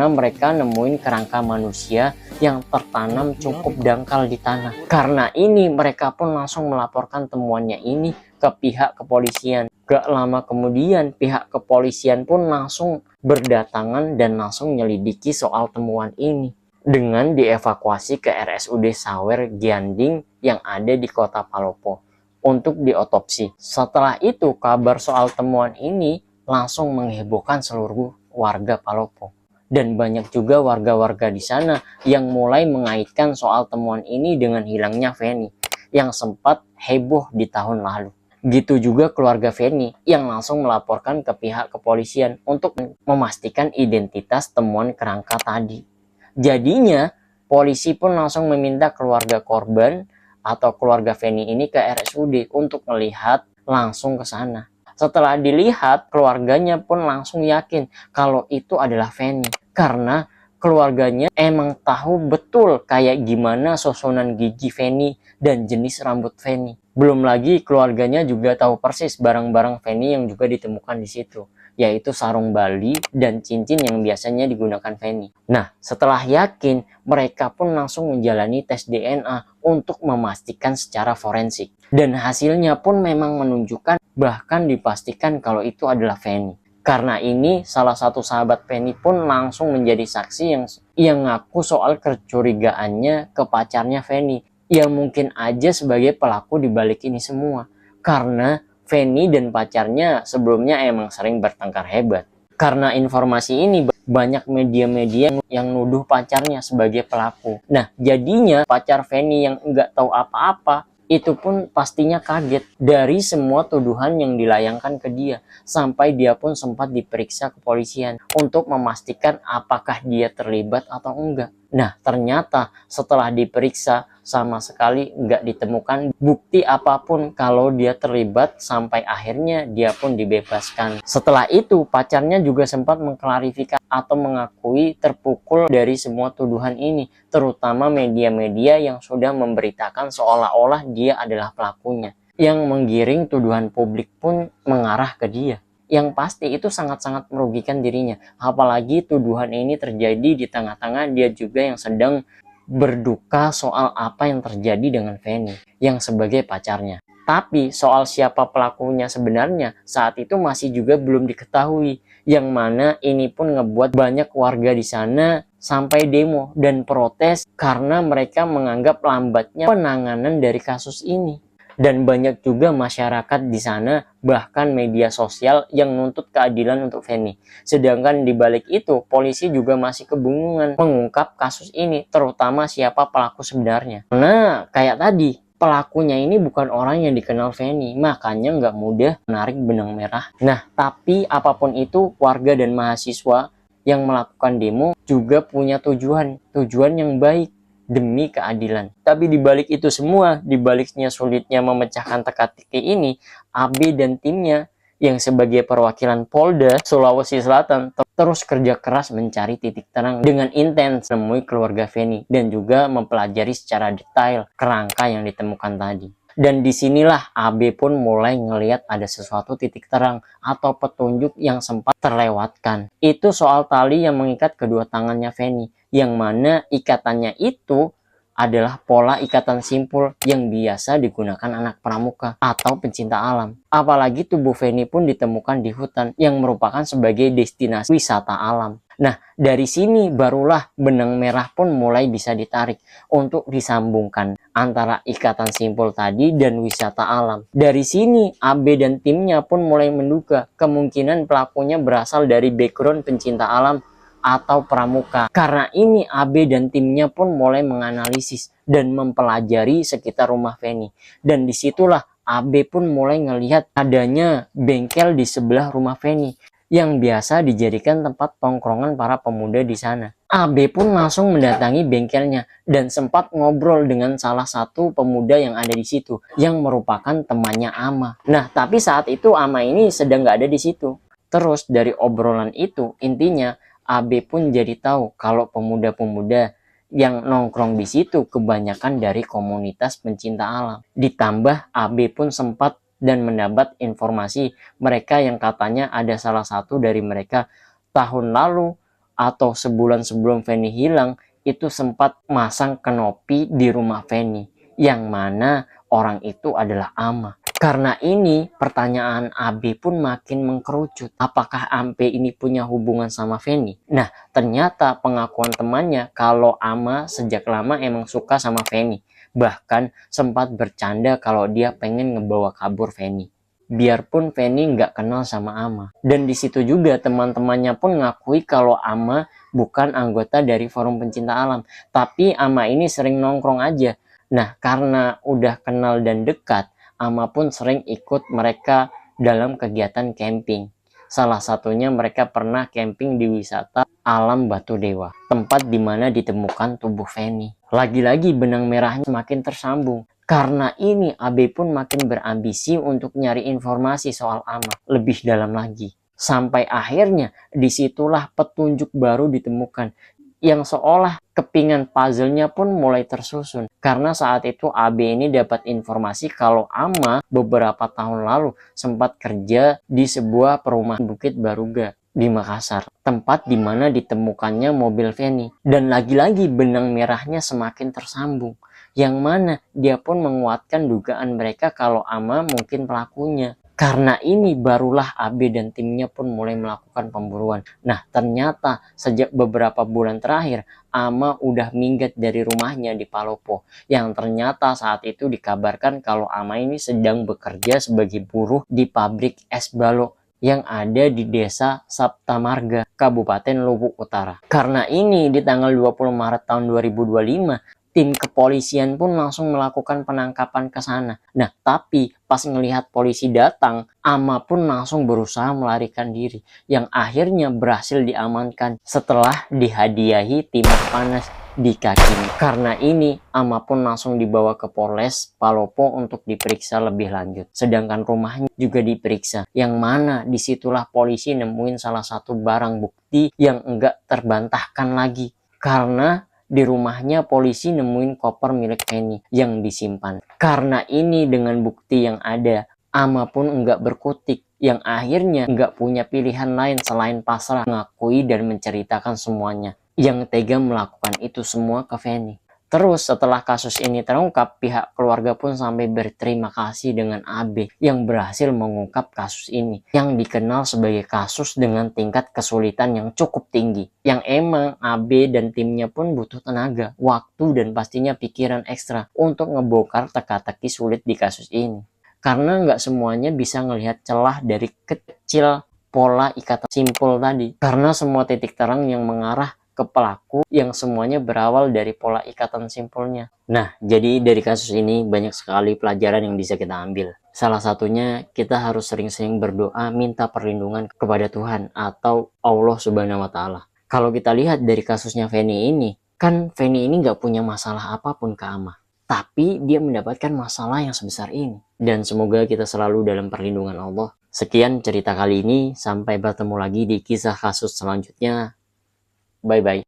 karena mereka nemuin kerangka manusia yang tertanam cukup dangkal di tanah. Karena ini mereka pun langsung melaporkan temuannya ini ke pihak kepolisian. Gak lama kemudian pihak kepolisian pun langsung berdatangan dan langsung menyelidiki soal temuan ini dengan dievakuasi ke RSUD Sawer Gianding yang ada di kota Palopo untuk diotopsi. Setelah itu kabar soal temuan ini langsung menghebohkan seluruh warga Palopo. Dan banyak juga warga-warga di sana yang mulai mengaitkan soal temuan ini dengan hilangnya Feni yang sempat heboh di tahun lalu. Gitu juga keluarga Feni yang langsung melaporkan ke pihak kepolisian untuk memastikan identitas temuan kerangka tadi. Jadinya polisi pun langsung meminta keluarga korban atau keluarga Feni ini ke RSUD untuk melihat langsung ke sana. Setelah dilihat, keluarganya pun langsung yakin kalau itu adalah Feni. Karena keluarganya emang tahu betul kayak gimana susunan gigi Feni dan jenis rambut Feni. Belum lagi keluarganya juga tahu persis barang-barang Feni yang juga ditemukan di situ, yaitu sarung Bali dan cincin yang biasanya digunakan Feni. Nah, setelah yakin, mereka pun langsung menjalani tes DNA untuk memastikan secara forensik. Dan hasilnya pun memang menunjukkan, bahkan dipastikan kalau itu adalah Feni. Karena ini, salah satu sahabat Feni pun langsung menjadi saksi yang ngaku soal kecurigaannya ke pacarnya Feni, yang mungkin aja sebagai pelaku di balik ini semua. Karena Feni dan pacarnya sebelumnya emang sering bertengkar hebat. Karena informasi ini, banyak media-media yang nuduh pacarnya sebagai pelaku. Nah, jadinya pacar Feni yang nggak tahu apa-apa itu pun pastinya kaget dari semua tuduhan yang dilayangkan ke dia. Sampai dia pun sempat diperiksa kepolisian untuk memastikan apakah dia terlibat atau enggak. Nah, ternyata setelah diperiksa sama sekali nggak ditemukan bukti apapun kalau dia terlibat, sampai akhirnya dia pun dibebaskan. Setelah itu, pacarnya juga sempat mengklarifikasi atau mengakui terpukul dari semua tuduhan ini, terutama media-media yang sudah memberitakan seolah-olah dia adalah pelakunya, yang menggiring tuduhan publik pun mengarah ke dia. Yang pasti itu sangat-sangat merugikan dirinya. Apalagi tuduhan ini terjadi di tengah-tengah dia juga yang sedang berduka soal apa yang terjadi dengan Feni yang sebagai pacarnya. Tapi soal siapa pelakunya sebenarnya saat itu masih juga belum diketahui. Yang mana ini pun ngebuat banyak warga di sana sampai demo dan protes karena mereka menganggap lambatnya penanganan dari kasus ini. Dan banyak juga masyarakat di sana, bahkan media sosial yang nuntut keadilan untuk Feni. Sedangkan di balik itu, polisi juga masih kebingungan mengungkap kasus ini, terutama siapa pelaku sebenarnya. Nah, kayak tadi, pelakunya ini bukan orang yang dikenal Feni, makanya nggak mudah menarik benang merah. Nah, tapi apapun itu, warga dan mahasiswa yang melakukan demo juga punya tujuan yang baik demi keadilan. Tapi dibalik itu semua, dibaliknya sulitnya memecahkan teka-teki ini, AB dan timnya yang sebagai perwakilan Polda Sulawesi Selatan terus kerja keras mencari titik terang dengan intens menemui keluarga Feni dan juga mempelajari secara detail kerangka yang ditemukan tadi. Dan disinilah AB pun mulai ngelihat ada sesuatu titik terang atau petunjuk yang sempat terlewatkan. Itu soal tali yang mengikat kedua tangannya Feni, yang mana ikatannya itu adalah pola ikatan simpul yang biasa digunakan anak pramuka atau pencinta alam. Apalagi tubuh Feni pun ditemukan di hutan yang merupakan sebagai destinasi wisata alam. Nah, dari sini barulah benang merah pun mulai bisa ditarik untuk disambungkan antara ikatan simpul tadi dan wisata alam. Dari sini, AB dan timnya pun mulai menduga kemungkinan pelakunya berasal dari background pencinta alam atau pramuka. Karena ini, AB dan timnya pun mulai menganalisis dan mempelajari sekitar rumah Feni. Dan disitulah AB pun mulai ngelihat adanya bengkel di sebelah rumah Feni yang biasa dijadikan tempat tongkrongan para pemuda di sana. AB pun langsung mendatangi bengkelnya dan sempat ngobrol dengan salah satu pemuda yang ada di situ, yang merupakan temannya Ama. Nah, tapi saat itu Ama ini sedang nggak ada di situ. Terus dari obrolan itu, intinya AB pun jadi tahu kalau pemuda-pemuda yang nongkrong di situ kebanyakan dari komunitas pencinta alam. Ditambah AB pun sempat dan mendapat informasi mereka yang katanya ada salah satu dari mereka tahun lalu atau sebulan sebelum Feni hilang itu sempat masang kanopi di rumah Feni, yang mana orang itu adalah Ama. Karena ini pertanyaan AB pun makin mengkerucut. Apakah AB ini punya hubungan sama Feni? Nah, ternyata pengakuan temannya kalau Ama sejak lama emang suka sama Feni. Bahkan sempat bercanda kalau dia pengen ngebawa kabur Feni. Biarpun Feni nggak kenal sama Ama. Dan di situ juga teman-temannya pun ngakui kalau Ama bukan anggota dari Forum Pencinta Alam. Tapi Ama ini sering nongkrong aja. Nah, karena udah kenal dan dekat, Ama pun sering ikut mereka dalam kegiatan camping. Salah satunya mereka pernah camping di wisata Alam Batu Dewa, tempat di mana ditemukan tubuh Feni. Lagi-lagi benang merahnya semakin tersambung. Karena ini AB pun makin berambisi untuk nyari informasi soal Ama lebih dalam lagi. Sampai akhirnya disitulah petunjuk baru ditemukan, yang seolah kepingan puzzle-nya pun mulai tersusun. Karena saat itu AB ini dapat informasi kalau Ama beberapa tahun lalu sempat kerja di sebuah perumahan Bukit Baruga di Makassar, tempat di mana ditemukannya mobil Feni. Dan lagi-lagi benang merahnya semakin tersambung, yang mana dia pun menguatkan dugaan mereka kalau Ama mungkin pelakunya. Karena ini barulah AB dan timnya pun mulai melakukan pemburuan. Nah, ternyata sejak beberapa bulan terakhir Ama udah minggat dari rumahnya di Palopo, yang ternyata saat itu dikabarkan kalau Ama ini sedang bekerja sebagai buruh di pabrik es balok yang ada di desa Saptamarga, Kabupaten Luwu Utara. Karena ini di tanggal 20 Maret tahun 2025, tim kepolisian pun langsung melakukan penangkapan ke sana. Nah, tapi pas ngelihat polisi datang, Ama pun langsung berusaha melarikan diri, yang akhirnya berhasil diamankan setelah dihadiahi timah panas di kakinya. Karena ini, Ama pun langsung dibawa ke Polres Palopo untuk diperiksa lebih lanjut. Sedangkan rumahnya juga diperiksa, yang mana disitulah polisi nemuin salah satu barang bukti yang enggak terbantahkan lagi. Karena di rumahnya polisi nemuin koper milik Feni yang disimpan. Karena ini dengan bukti yang ada, Ama pun enggak berkutik, yang akhirnya enggak punya pilihan lain selain pasrah, mengakui dan menceritakan semuanya, yang tega melakukan itu semua ke Feni. Terus setelah kasus ini terungkap, pihak keluarga pun sampai berterima kasih dengan AB yang berhasil mengungkap kasus ini, yang dikenal sebagai kasus dengan tingkat kesulitan yang cukup tinggi, yang emang AB dan timnya pun butuh tenaga, waktu, dan pastinya pikiran ekstra untuk ngebongkar teka-teki sulit di kasus ini. Karena nggak semuanya bisa ngelihat celah dari kecil pola ikatan simpul tadi, karena semua titik terang yang mengarah ke pelaku yang semuanya berawal dari pola ikatan simpulnya. Nah, jadi dari kasus ini banyak sekali pelajaran yang bisa kita ambil. Salah satunya, kita harus sering-sering berdoa minta perlindungan kepada Tuhan atau Allah Subhanahu wa Ta'ala. Kalau kita lihat dari kasusnya Feni ini, kan Feni ini nggak punya masalah apapun ke Ama, tapi dia mendapatkan masalah yang sebesar ini. Dan semoga kita selalu dalam perlindungan Allah. Sekian cerita kali ini, sampai bertemu lagi di kisah kasus selanjutnya. Bye-bye.